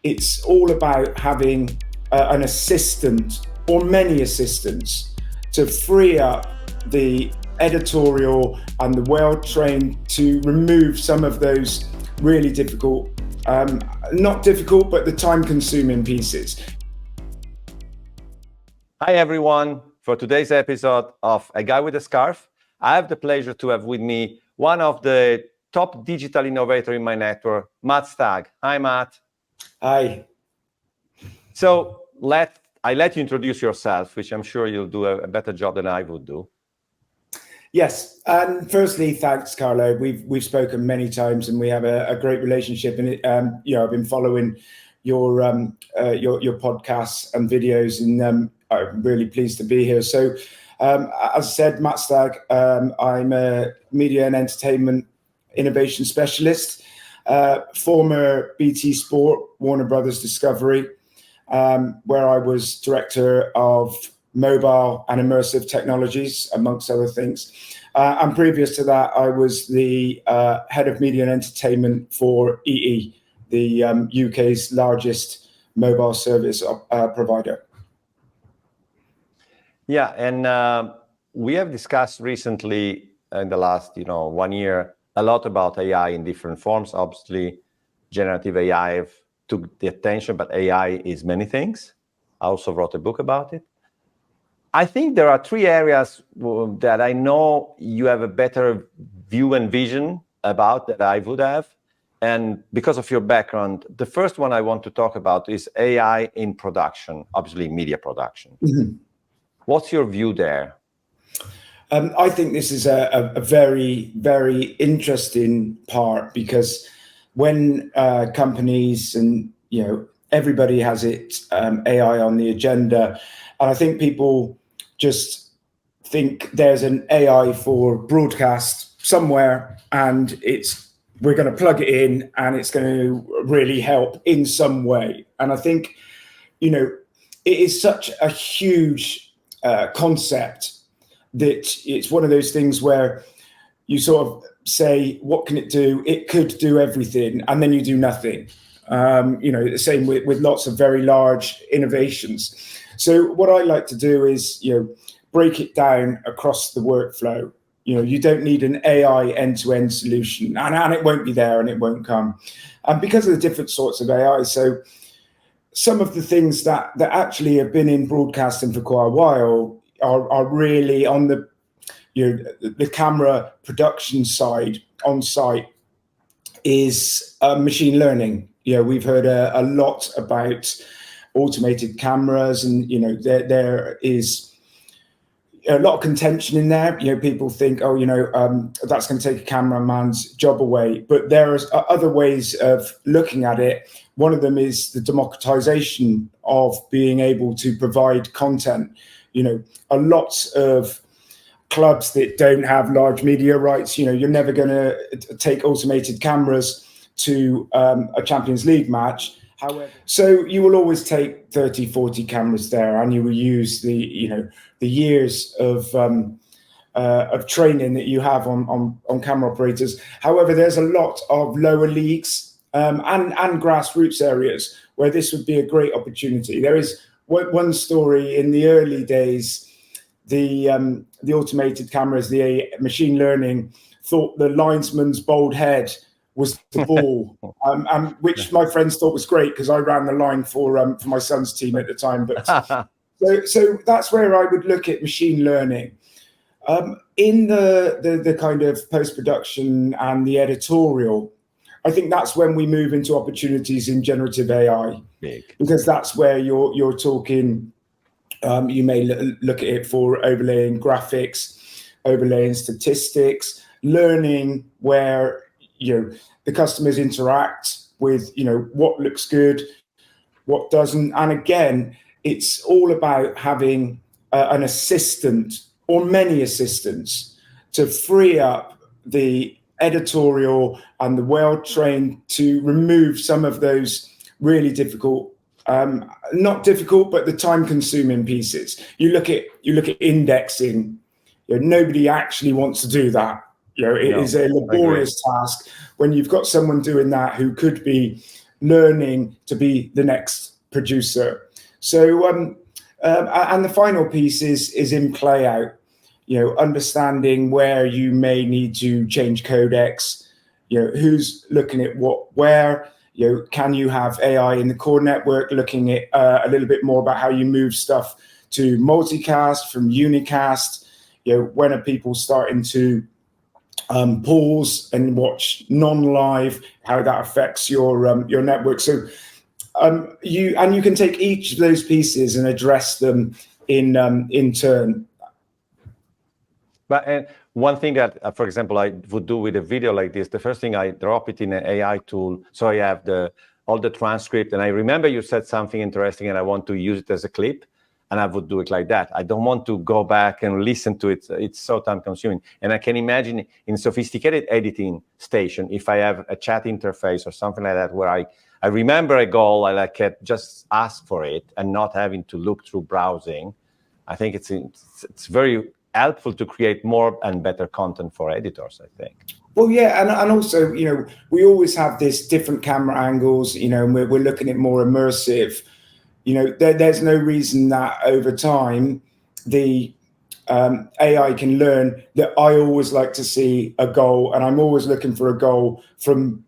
it's all about having an assistant or many assistants to free up the editorial and the well-trained to remove some of those really difficult, not difficult, but the time-consuming pieces. Hi everyone, for today's episode of A Guy with a Scarf, I have the pleasure to have with me one of the top digital innovator in my network, Matt Stagg. Hi Matt. Hi. So I let you introduce yourself, which I'm sure you'll do a better job than I would do. Yes, and firstly, thanks, Carlo. We've spoken many times, and we have a great relationship. And I've been following your podcasts and videos, and I'm really pleased to be here. So, as I said, Matt Stagg, I'm a media and entertainment innovation specialist, former BT Sport, Warner Brothers Discovery, where I was director of mobile and immersive technologies, amongst other things. And previous to that, I was the head of media and entertainment for EE, the UK's largest mobile service provider. Yeah, and we have discussed recently in the last 1 year a lot about AI in different forms. Obviously, generative AI took the attention, but AI is many things. I also wrote a book about it. I think there are three areas that I know you have a better view and vision about that I would have. And because of your background, the first one I want to talk about is AI in production, obviously media production. Mm-hmm. What's your view there? I think this is a very, very interesting part, because when companies and everybody has AI on the agenda, and I think people just think there's an AI for broadcast somewhere, and we're going to plug it in, and it's going to really help in some way. And I think it is such a huge concept that it's one of those things where you sort of say, what can it do? It could do everything, and then you do nothing. The same with lots of very large innovations. So what I like to do is, break it down across the workflow. You don't need an AI end-to-end solution, and it won't be there, and it won't come. And because of the different sorts of AI, so some of the things that actually have been in broadcasting for quite a while are really on the camera production side on site is machine learning. We've heard a lot about automated cameras, and there is a lot of contention in there. People think, that's going to take a cameraman's job away, but there are other ways of looking at it. One of them is the democratization of being able to provide content. A lot of clubs that don't have large media rights, you're never going to take automated cameras to a Champions League match. However, so you will always take 30, 40 cameras there, and you will use the years of training that you have on camera operators. However, there's a lot of lower leagues and grassroots areas where this would be a great opportunity. There is one story in the early days. The automated cameras, the machine learning, thought the linesman's bald head was the ball, which my friends thought was great, because I ran the line for my son's team at the time. But so that's where I would look at machine learning. In the kind of post-production and the editorial, I think that's when we move into opportunities in generative AI, because that's where you're talking. You may look at it for overlaying graphics, overlaying statistics, learning where the customers interact with what looks good, what doesn't. And again, it's all about having an assistant or many assistants to free up the editorial and the well-trained to remove some of those really difficult, not difficult, but the time-consuming pieces. You look at indexing. Nobody actually wants to do that. It is a laborious task when you've got someone doing that who could be learning to be the next producer. So, and the final piece is in play out, understanding where you may need to change codecs, who's looking at what, where, can you have AI in the core network looking at a little bit more about how you move stuff to multicast from unicast, when are people starting to pause and watch non-live, how that affects your network. So you can take each of those pieces and address them in turn. But one thing that, for example, I would do with a video like this, the first thing I drop it in an AI tool, so I have all the transcript, and I remember you said something interesting, and I want to use it as a clip, and I would do it like that. I don't want to go back and listen to it. It's so time-consuming. And I can imagine in sophisticated editing station, if I have a chat interface or something like that, where I remember a goal, I can just ask for it and not having to look through browsing. I think it's very helpful to create more and better content for editors, I think. Well, yeah, and also, we always have this different camera angles, and we're looking at more immersive. There's no reason that over time the AI can learn that I always like to see a goal, and I'm always looking for a goal from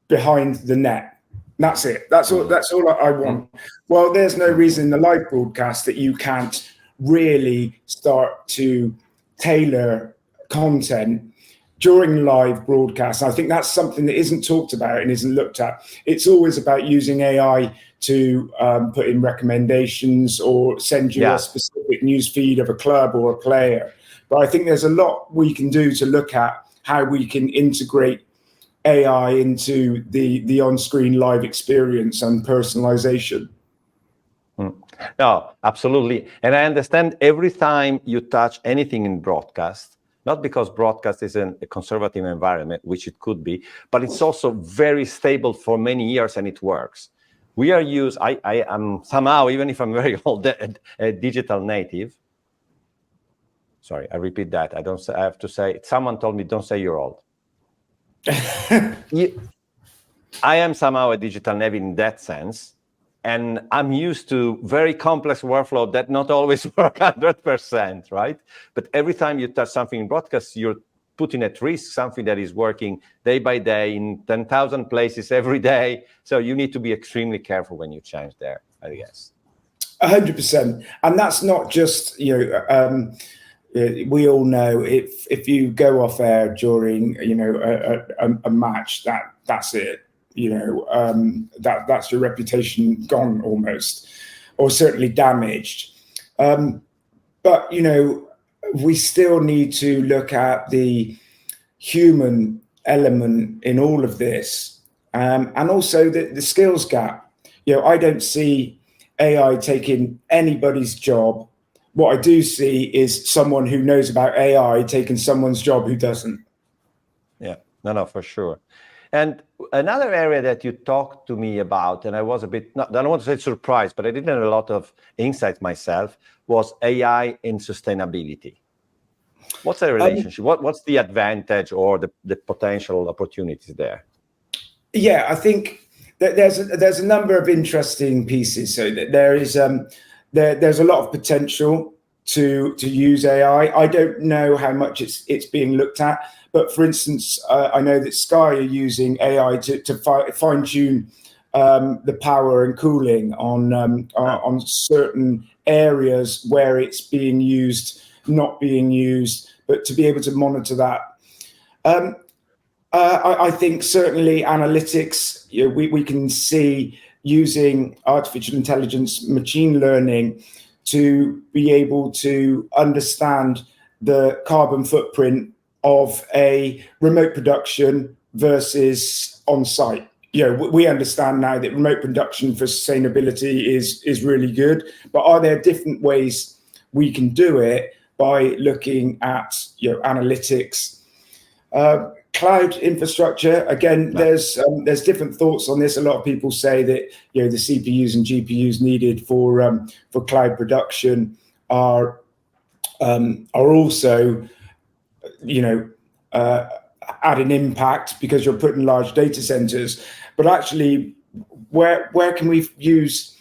behind the net. That's it. That's all I want. Well, there's no reason in the live broadcast that you can't really start to tailor content during live broadcasts. I think that's something that isn't talked about and isn't looked at. It's always about using AI to put in recommendations or send you a specific news feed of a club or a player. But I think there's a lot we can do to look at how we can integrate AI into the on-screen live experience and personalization. No, absolutely. And I understand every time you touch anything in broadcast, not because broadcast is a conservative environment, which it could be, but it's also very stable for many years and it works. We are used, I am somehow, even if I'm very old, a digital native. Sorry, I repeat that. I have to say, someone told me, don't say you're old. I am somehow a digital native in that sense. And I'm used to very complex workflow that not always work 100%, right? But every time you touch something in broadcast, you're putting at risk something that is working day by day in 10,000 places every day. So you need to be extremely careful when you change there, I guess. 100%. And that's not just, we all know if you go off air during, a match, that's it. That's your reputation gone almost, or certainly damaged. But we still need to look at the human element in all of this, and also the skills gap. I don't see AI taking anybody's job. What I do see is someone who knows about AI taking someone's job who doesn't. Yeah, no, for sure. And another area that you talked to me about, and I was a bit, I don't want to say surprised, but I didn't have a lot of insight myself, was AI in sustainability. What's the relationship? What's the advantage or the potential opportunities there? Yeah, I think that there's a number of interesting pieces. So that there's a lot of potential to use AI. I don't know how much it's being looked at. But for instance, I know that Sky are using AI to fine-tune the power and cooling on certain areas where it's being used, not being used, but to be able to monitor that. I think certainly analytics, we can see using artificial intelligence, machine learning, to be able to understand the carbon footprint of a remote production versus on-site. We understand now that remote production for sustainability is really good, but are there different ways we can do it by looking at analytics? Cloud infrastructure, again, there's different thoughts on this. A lot of people say that the CPUs and GPUs needed for cloud production are also add an impact because you're putting large data centers. But actually, where can we use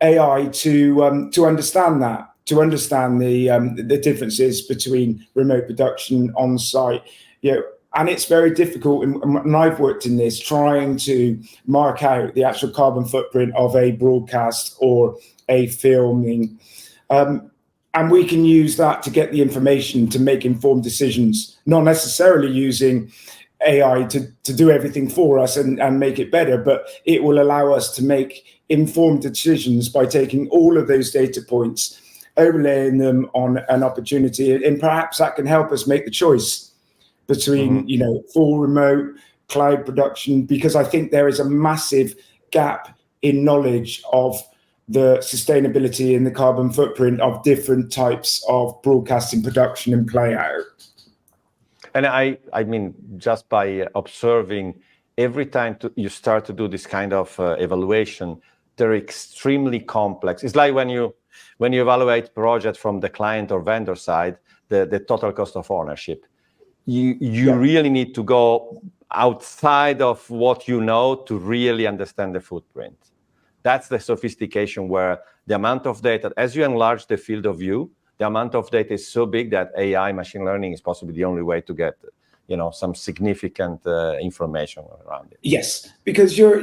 AI to understand that, to understand the differences between remote production, on-site, and it's very difficult. And I've worked in this, trying to mark out the actual carbon footprint of a broadcast or a filming. And we can use that to get the information to make informed decisions, not necessarily using AI to do everything for us and make it better, but it will allow us to make informed decisions by taking all of those data points, overlaying them on an opportunity, and perhaps that can help us make the choice between full remote, cloud production, because I think there is a massive gap in knowledge of the sustainability and the carbon footprint of different types of broadcasting production and play out. And I mean, just by observing, every time you start to do this kind of evaluation, they're extremely complex. It's like when you evaluate project from the client or vendor side, the total cost of ownership. You really need to go outside of what you know to really understand the footprint. That's the sophistication, where the amount of data, as you enlarge the field of view, the amount of data is so big that AI, machine learning, is possibly the only way to get, some significant information around it. Yes, because you're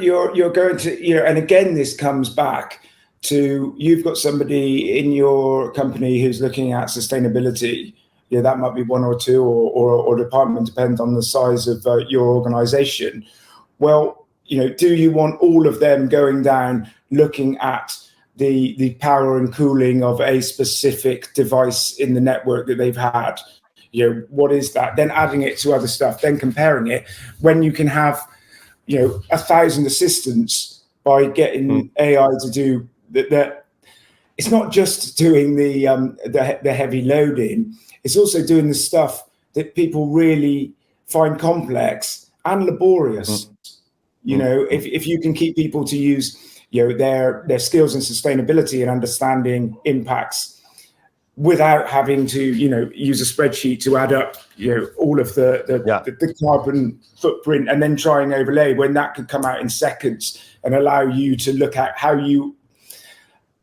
going to, and again, this comes back to, you've got somebody in your company who's looking at sustainability. That might be one or two or department, depends on the size of your organization. Well, do you want all of them going down looking at the power and cooling of a specific device in the network that they've had? What is that? Then adding it to other stuff, then comparing it, when you can have 1,000 assistants by getting AI to do that. It's not just doing the heavy loading. It's also doing the stuff that people really find complex and laborious. If you can keep people to use their skills in sustainability and understanding impacts without having to use a spreadsheet to add up all of the carbon footprint and then try and overlay, when that could come out in seconds and allow you to look at how you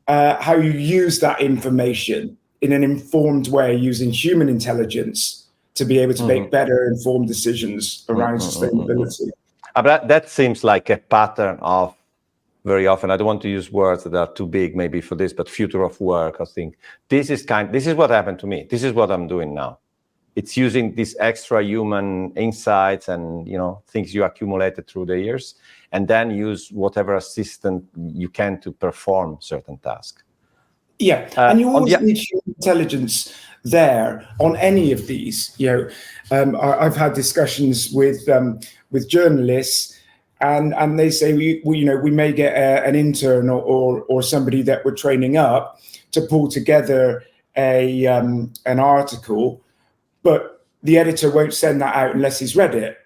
use that information in an informed way, using human intelligence to be able to make better informed decisions around sustainability. But that seems like a pattern of, very often, I don't want to use words that are too big maybe for this, but future of work. I think this is what happened to me. This is what I'm doing now. It's using these extra human insights and things you accumulated through the years, and then use whatever assistant you can to perform certain tasks. And you always need human intelligence there on any of these. I've had discussions with journalists, and they say we may get an intern or somebody that we're training up to pull together an article, but the editor won't send that out unless he's read it.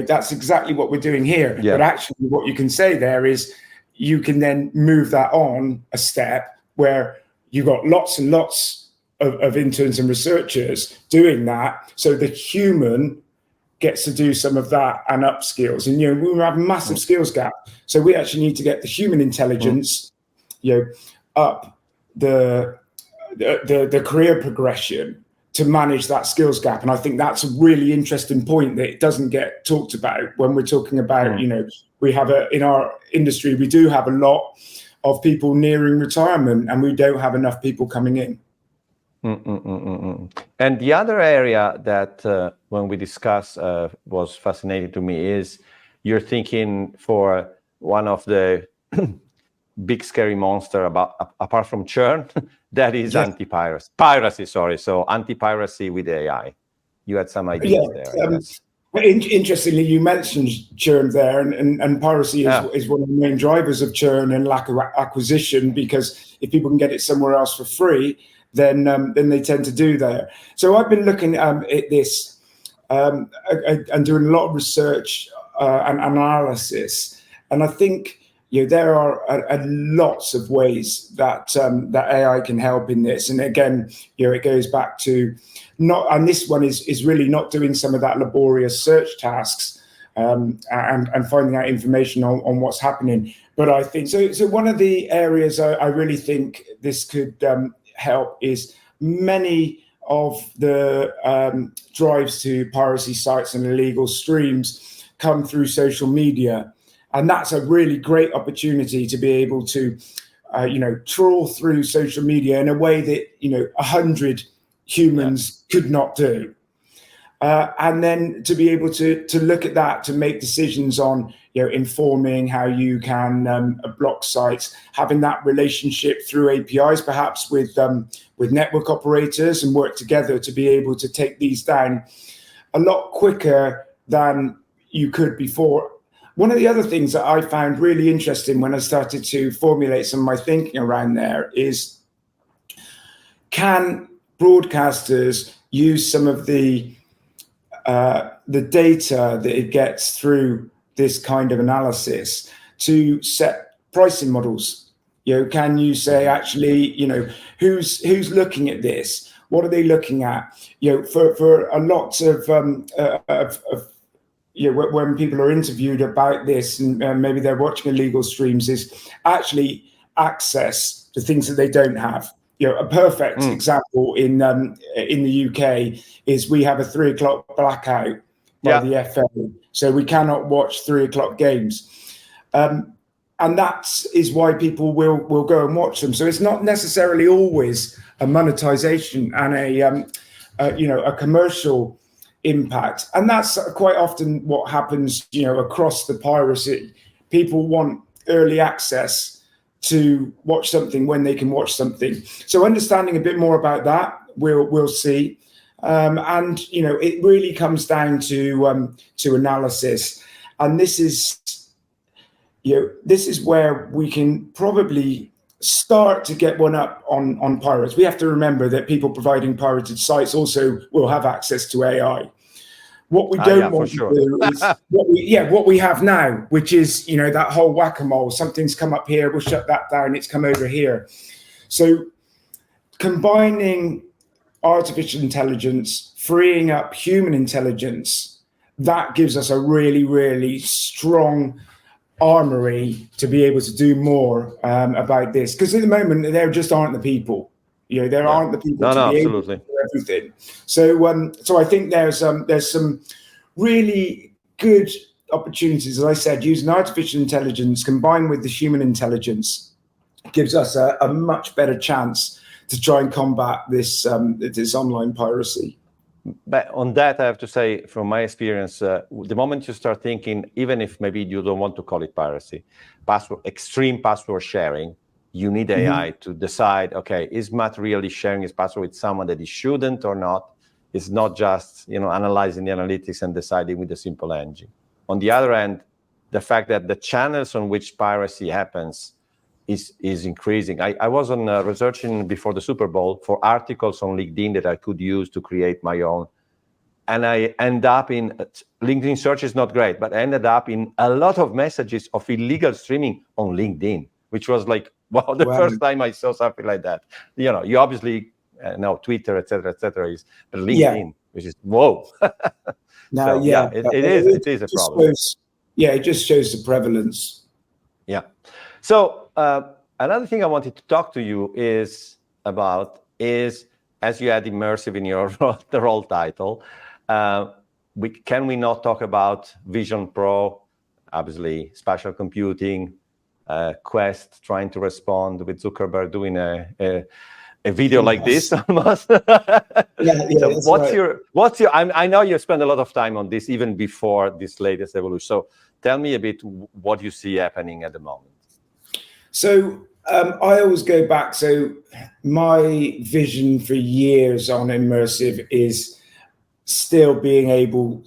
That's exactly what we're doing here. Yeah. But actually, what you can say there is, you can then move that on a step where you've got lots and lots of interns and researchers doing that. So the human gets to do some of that and up skills. And, we have a massive skills gap. So we actually need to get the human intelligence, up the career progression to manage that skills gap. And I think that's a really interesting point that it doesn't get talked about when we're talking about, we have in our industry, we do have a lot of people nearing retirement, and we don't have enough people coming in. And the other area that when we discuss was fascinating to me is, you're thinking for one of the big scary monster apart from churn, that is piracy. So anti-piracy with AI. You had some ideas there. Interestingly, you mentioned churn there, and piracy is one of the main drivers of churn and lack of acquisition, because if people can get it somewhere else for free, then they tend to do that. So I've been looking at this and doing a lot of research and analysis, and I think there are lots of ways that AI can help in this. And again, it goes back to and this one is really not doing some of that laborious search tasks and finding out information on what's happening, But I think so one of the areas I really think this could help is many of the drives to piracy sites and illegal streams come through social media. And that's a really great opportunity to be able to, trawl through social media in a way that, 100 humans could not do. And then to be able to look at that, to make decisions on, informing how you can block sites, having that relationship through APIs, perhaps with network operators, and work together to be able to take these down a lot quicker than you could before. One of the other things that I found really interesting when I started to formulate some of my thinking around there is, can broadcasters use some of the data that it gets through this kind of analysis to set pricing models? Can you say, actually, who's looking at this? What are they looking at? For a lot of when people are interviewed about this, and maybe they're watching illegal streams, is actually access to things that they don't have. A perfect example in the UK is we have a 3 o'clock blackout by the FA, so we cannot watch 3 o'clock games, and that is why people will go and watch them. So it's not necessarily always a monetization and a commercial impact, and that's quite often what happens, across the piracy. People want early access to watch something when they can watch something. So understanding a bit more about that, we'll see. And it really comes down to analysis, and this is where we can probably start to get one up on pirates. We have to remember that people providing pirated sites also will have access to AI. What we don't want to do is what we have now, which is, that whole whack-a-mole. Something's come up here, we'll shut that down, it's come over here. So combining artificial intelligence, freeing up human intelligence, that gives us a really, really strong armory to be able to do more about this. Because at the moment, there just aren't the people. There aren't the people to be able to do everything. So I think there's some really good opportunities. As I said, using artificial intelligence combined with the human intelligence gives us a much better chance to try and combat this online piracy. But on that, I have to say, from my experience, the moment you start thinking, even if maybe you don't want to call it piracy, extreme password sharing, you need AI to decide, okay, is Matt really sharing his password with someone that he shouldn't or not? It's not just, analyzing the analytics and deciding with a simple engine. On the other end, the fact that the channels on which piracy happens is increasing. I was on researching before the Super Bowl for articles on LinkedIn that I could use to create my own. And I end up in, LinkedIn search is not great, but I ended up in a lot of messages of illegal streaming on LinkedIn, which was like, wow, the first time I saw something like that. You obviously know Twitter, et cetera, is, but LinkedIn, which is, whoa. Now, so, it is a problem. It just shows the prevalence. Yeah. So another thing I wanted to talk to you about is, as you had immersive in your the role title, can we not talk about Vision Pro, obviously spatial computing, Quest trying to respond with Zuckerberg doing a video like this almost. So what's your? I know you spend a lot of time on this even before this latest evolution. So tell me a bit what you see happening at the moment. So I always go back. So my vision for years on Immersive is still being able,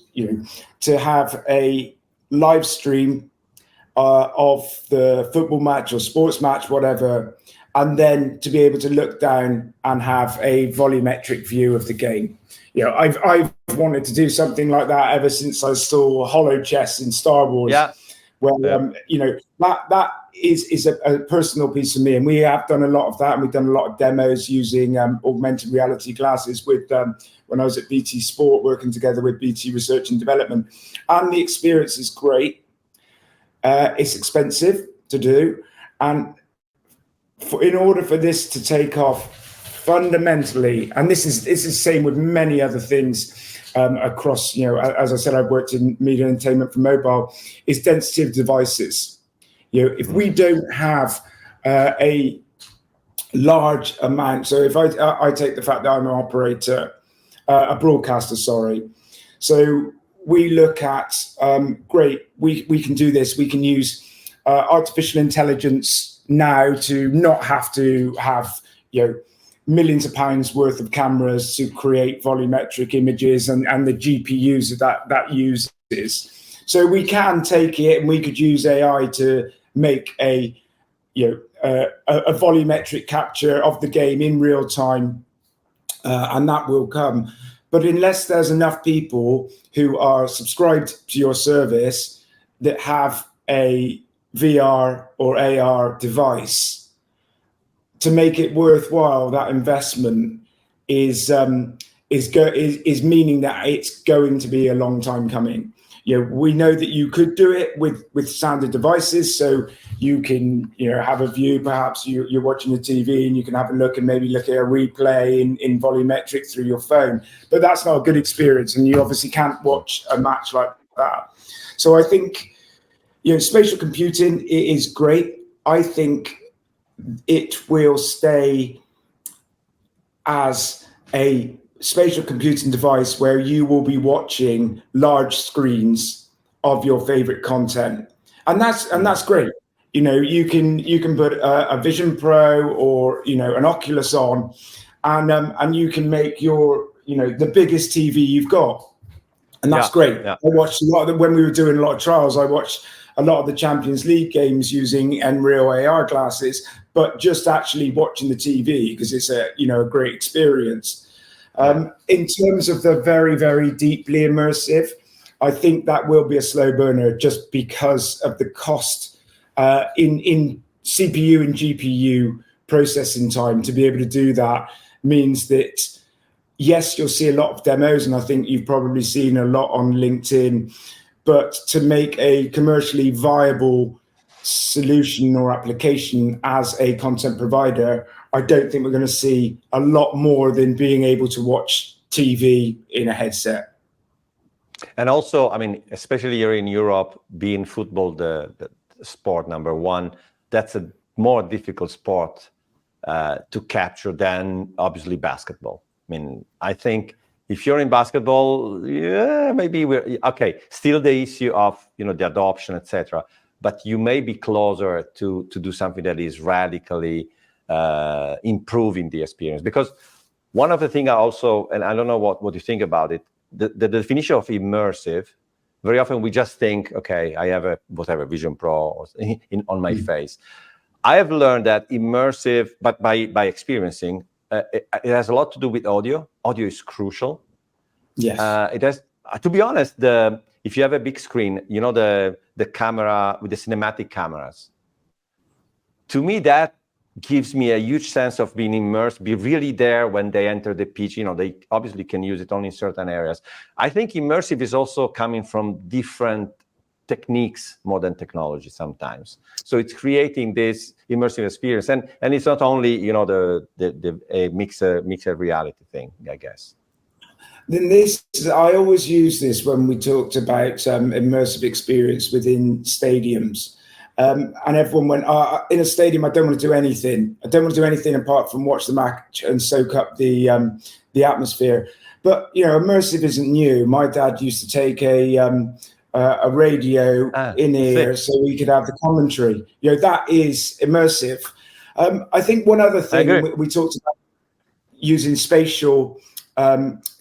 to have a live stream of the football match or sports match, whatever, and then to be able to look down and have a volumetric view of the game. I've wanted to do something like that ever since I saw Hollow Chess in Star Wars. That is a personal piece of me, and we have done a lot of that, and we've done a lot of demos using augmented reality glasses with when I was at BT Sport, working together with BT Research and Development, and the experience is great. It's expensive, to do. And in order for this to take off fundamentally, and this is the same with many other things across, as I said, I've worked in media and entertainment for mobile, is density of devices. If we don't have a large amount, so if I take the fact that I'm an operator, a broadcaster, sorry. So we look at, great, we can do this. We can use artificial intelligence now to not have to have, millions of pounds worth of cameras to create volumetric images and the GPUs that uses. So we can take it and we could use AI to make a volumetric capture of the game in real time, and that will come. But unless there's enough people who are subscribed to your service that have a VR or AR device, to make it worthwhile, that investment is meaning that it's going to be a long time coming. We know that you could do it with standard devices, so you can have a view. Perhaps you're watching the TV and you can have a look and maybe look at a replay in volumetric through your phone. But that's not a good experience, and you obviously can't watch a match like that. So I think spatial computing is great. I think it will stay as a spatial computing device where you will be watching large screens of your favorite content, and that's great. You can put a Vision Pro or an Oculus on, and you can make your the biggest TV you've got, and that's great. I watched a lot of when we were doing a lot of trials. I watched a lot of the Champions League games using Unreal AR glasses, but just actually watching the TV because it's a great experience. In terms of the very, very deeply immersive, I think that will be a slow burner just because of the cost in CPU and GPU processing time. To be able to do that means that, yes, you'll see a lot of demos, and I think you've probably seen a lot on LinkedIn, but to make a commercially viable solution or application as a content provider, I don't think we're going to see a lot more than being able to watch TV in a headset. And also, especially here in Europe, being football the sport number one, that's a more difficult sport to capture than obviously basketball. I think if you're in basketball, maybe we're okay. Still the issue of the adoption, etc. But you may be closer to do something that is radically improving the experience. Because one of the things I also, and I don't know what you think about it, the definition of immersive, very often we just think, okay, I have a whatever Vision Pro on my face. I have learned that immersive, but by experiencing, it has a lot to do with audio. Audio is crucial. Yes. It has. To be honest, if you have a big screen, the camera with the cinematic cameras. To me, that gives me a huge sense of being immersed, be really there when they enter the pitch. They obviously can use it only in certain areas. I think immersive is also coming from different techniques more than technology sometimes. So it's creating this immersive experience, and it's not only the mixed reality thing, I guess. Then I always use this when we talked about immersive experience within stadiums. And everyone went, in a stadium, I don't want to do anything. I don't want to do anything apart from watch the match and soak up the atmosphere. But, immersive isn't new. My dad used to take a radio in ear so we could have the commentary. That is immersive. I think one other thing we talked about using spatial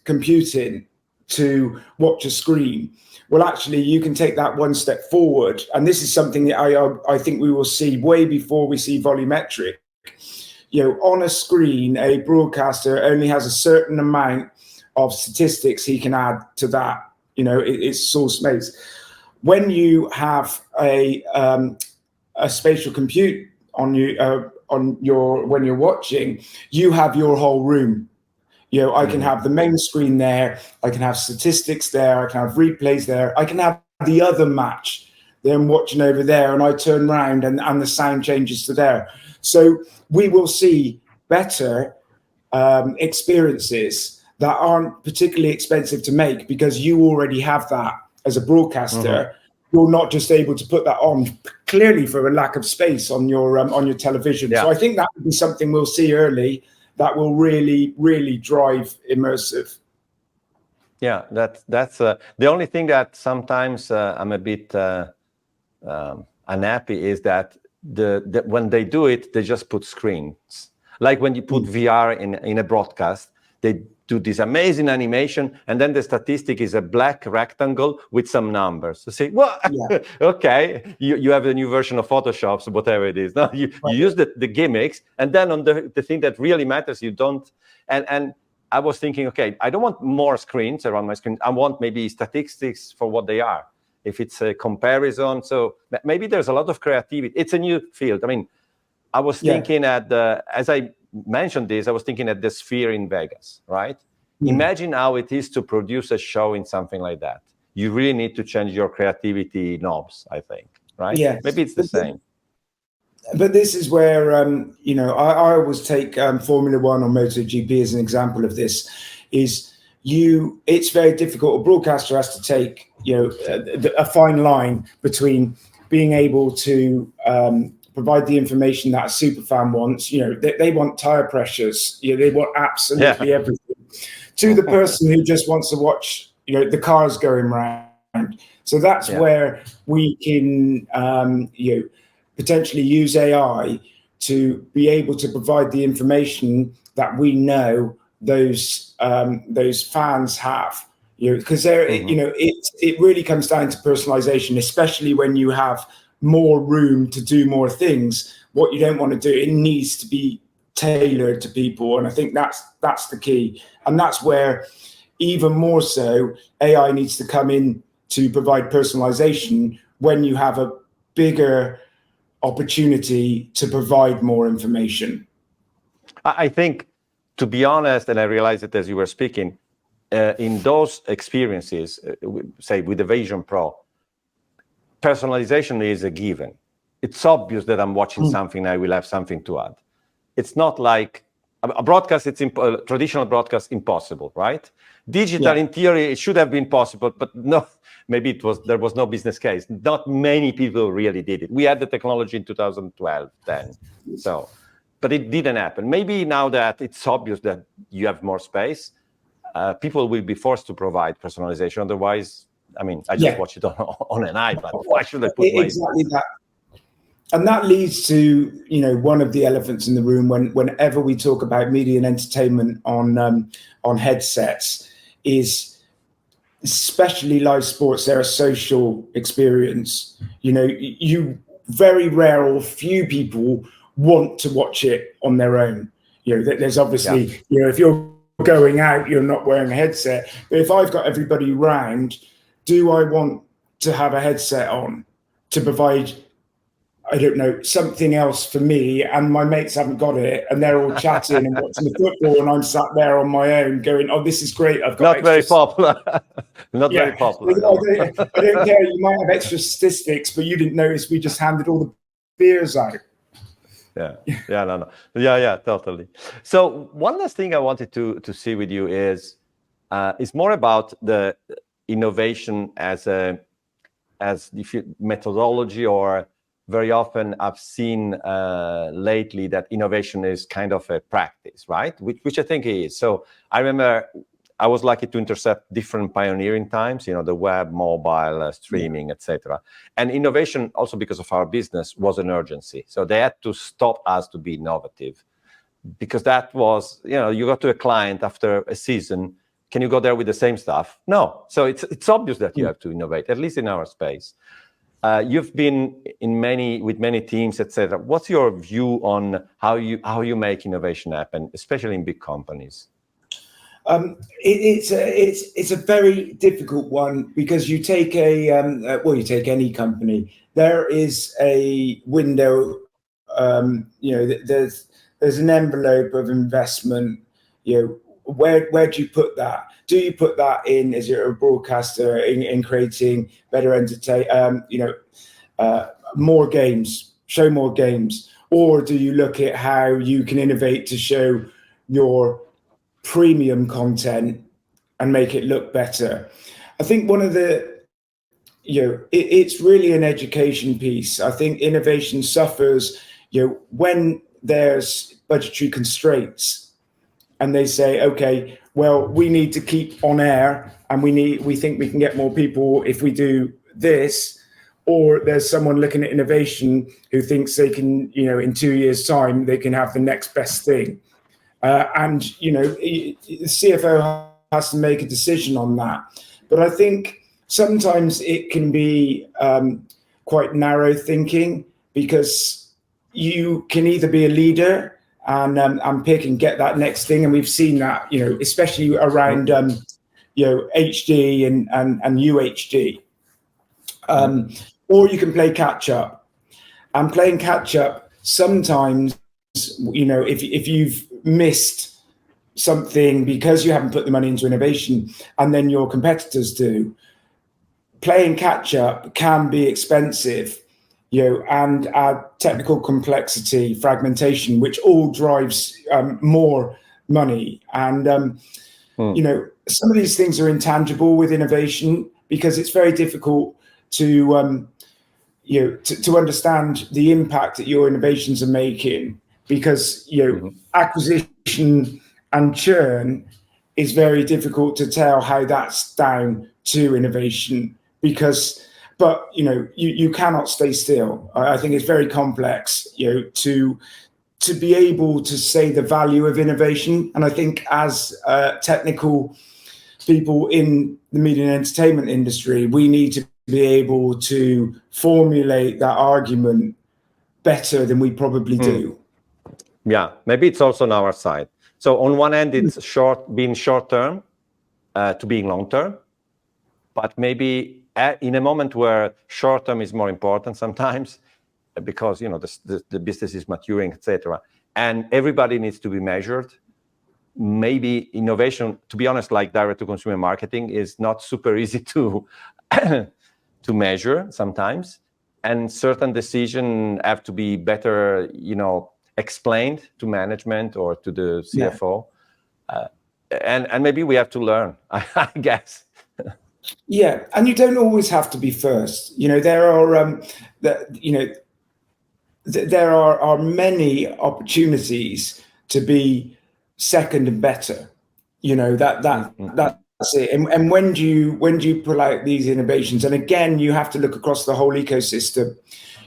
computing to watch a screen. Well, actually, you can take that one step forward. And this is something that I think we will see way before we see volumetric. On a screen, a broadcaster only has a certain amount of statistics he can add to that. It's source space. When you have a spatial compute on when you're watching, you have your whole room. I can have the main screen there. I can have statistics there. I can have replays there. I can have the other match then watching over there, and I turn around and the sound changes to there. So we will see better experiences that aren't particularly expensive to make, because you already have that as a broadcaster. You're not just able to put that on, clearly for a lack of space on your television. So I think that would be something we'll see early that will really drive immersive. Yeah, that's the only thing that sometimes I'm a bit unhappy is that when they do it, they just put screens. Like when you put VR in a broadcast, they do this amazing animation, and then the statistic is a black rectangle with some numbers. So say, well, okay, you have a new version of Photoshop, so whatever it is. No, you use the gimmicks, and then on the thing that really matters, you don't. And I was thinking, okay, I don't want more screens around my screen. I want maybe statistics for what they are. If it's a comparison, so maybe there's a lot of creativity. It's a new field. I mean, I was thinking as I mentioned this, I was thinking at the Sphere in Vegas, right? Imagine how it is to produce a show in something like that. You really need to change your creativity knobs, I think, right? Yeah. Maybe it's the same. But this is where, I always take Formula One or MotoGP as an example of this, it's very difficult. A broadcaster has to take, a fine line between being able to provide the information that a super fan wants. They want tire pressures. They want absolutely everything. To the person who just wants to watch, the cars going around. So that's where we can, potentially use AI to be able to provide the information that we know those fans have. Because it really comes down to personalization, especially when you have more room to do more things. What you don't want to do, it needs to be tailored to people, and I think that's the key. And that's where even more so AI needs to come in to provide personalization when you have a bigger opportunity to provide more information. I think, to be honest, and I realized it as you were speaking, in those experiences, say with the Vision Pro, personalization is a given. It's obvious that I'm watching something, I will have something to add. It's not like a broadcast, traditional broadcast, impossible, right? Digital, in theory, it should have been possible, but no, maybe there was no business case. Not many people really did it. We had the technology in 2012, then. So, but it didn't happen. Maybe now that it's obvious that you have more space, people will be forced to provide personalization. Otherwise, I mean, I just watch it on an iPad. Why should I put exactly that? And that leads to, one of the elephants in the room whenever we talk about media and entertainment on headsets, is especially live sports. They're a social experience. You very rare or few people want to watch it on their own. There's obviously, if you're going out, you're not wearing a headset. But if I've got everybody round, do I want to have a headset on to provide, I don't know, something else for me, and my mates haven't got it, and they're all chatting and watching the football, and I'm sat there on my own going, oh, this is great. I've got not very popular. Not very popular. I don't care. You might have extra statistics, but you didn't notice we just handed all the beers out. Yeah, totally. So one last thing I wanted to see with you is more about the innovation as methodology, or very often I've seen lately that innovation is kind of a practice, right? Which I think it is. So I remember I was lucky to intercept different pioneering times, the web, mobile, streaming, etc. And innovation, also because of our business, was an urgency. So they had to stop us to be innovative, because that was, you go to a client after a season, can you go there with the same stuff? No. So it's obvious that you have to innovate, at least in our space. You've been with many teams, etc. What's your view on how you make innovation happen, especially in big companies? It's a very difficult one, because you take you take any company. There is a window. There's an envelope of investment. Where do you put that? Do you put that in as you're a broadcaster in creating better entertainment? more games, show more games? Or do you look at how you can innovate to show your premium content and make it look better? I think one of the, it's really an education piece. I think innovation suffers, when there's budgetary constraints and they say, okay, well, we need to keep on air and we think we can get more people if we do this. Or there's someone looking at innovation who thinks they can, in 2 years' time, they can have the next best thing. And the CFO has to make a decision on that. But I think sometimes it can be quite narrow thinking, because you can either be a leader and pick and get that next thing. And we've seen that, especially around, HD and UHD. Or you can play catch up. And playing catch up, sometimes, if you've missed something because you haven't put the money into innovation and then your competitors do, playing catch up can be expensive, and add technical complexity, fragmentation, which all drives more money. And, some of these things are intangible with innovation, because it's very difficult to understand the impact that your innovations are making, because acquisition and churn is very difficult to tell how that's down to innovation, but you cannot stay still. I think it's very complex, to be able to say the value of innovation. And I think as technical people in the media and entertainment industry, we need to be able to formulate that argument better than we probably do. Yeah, maybe it's also on our side. So on one end, it's being short term to being long term, but maybe in a moment where short term is more important sometimes, because the business is maturing, etc., and everybody needs to be measured. Maybe innovation, to be honest, like direct to consumer marketing, is not super easy to to measure sometimes, and certain decisions have to be better, explained to management or to the CFO, and maybe we have to learn, I guess. Yeah, and you don't always have to be first. There are many opportunities to be second and better. That's it. And when do you pull out these innovations? And again, you have to look across the whole ecosystem.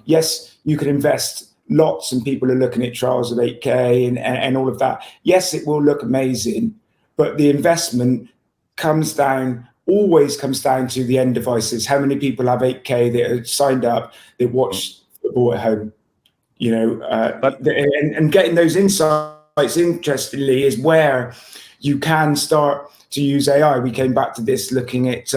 Yes, you can invest lots, and people are looking at trials of 8K and all of that. Yes, it will look amazing, but the investment always comes down to the end devices. How many people have 8K that are signed up, that watch football at home? And getting those insights, interestingly, is where you can start to use AI. We came back to this looking at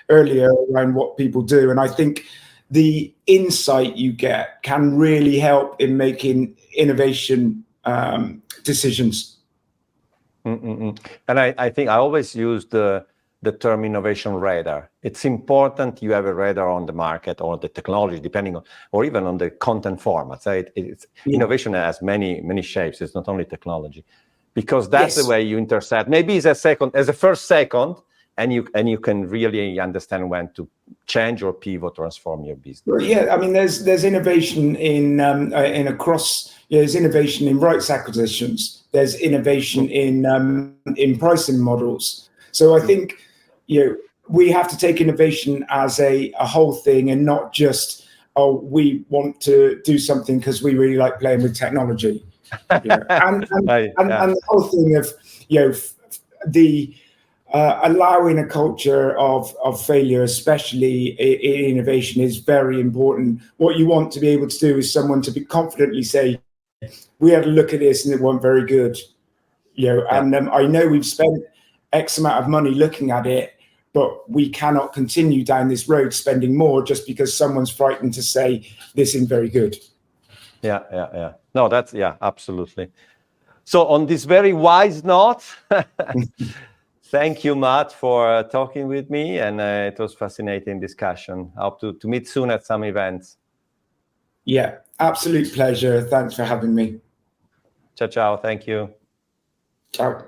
earlier around what people do. And I think the insight you get can really help in making innovation decisions. And I think I always use the term innovation radar. It's important you have a radar on the market or the technology, depending on, or even on the content format. So innovation has many shapes. It's not only technology, because that's the way you intercept. Maybe as a first second, and you can really understand when to change or pivot, transform your business. Well, yeah, I mean, there's innovation in across. There's innovation in rights acquisitions. There's innovation in pricing models. So I think we have to take innovation as a whole thing, and not just we want to do something because we really like playing with technology. And the whole thing of the allowing a culture of failure, especially in innovation, is very important. What you want to be able to do is someone to be confidently say, we had a look at this and it wasn't very good. And I know we've spent X amount of money looking at it, but we cannot continue down this road spending more just because someone's frightened to say this isn't very good. Yeah. No, that's, absolutely. So on this very wise note, thank you, Matt, for talking with me, and it was fascinating discussion. I hope to meet soon at some events. Yeah, absolute pleasure. Thanks for having me. Ciao, ciao. Thank you. Ciao.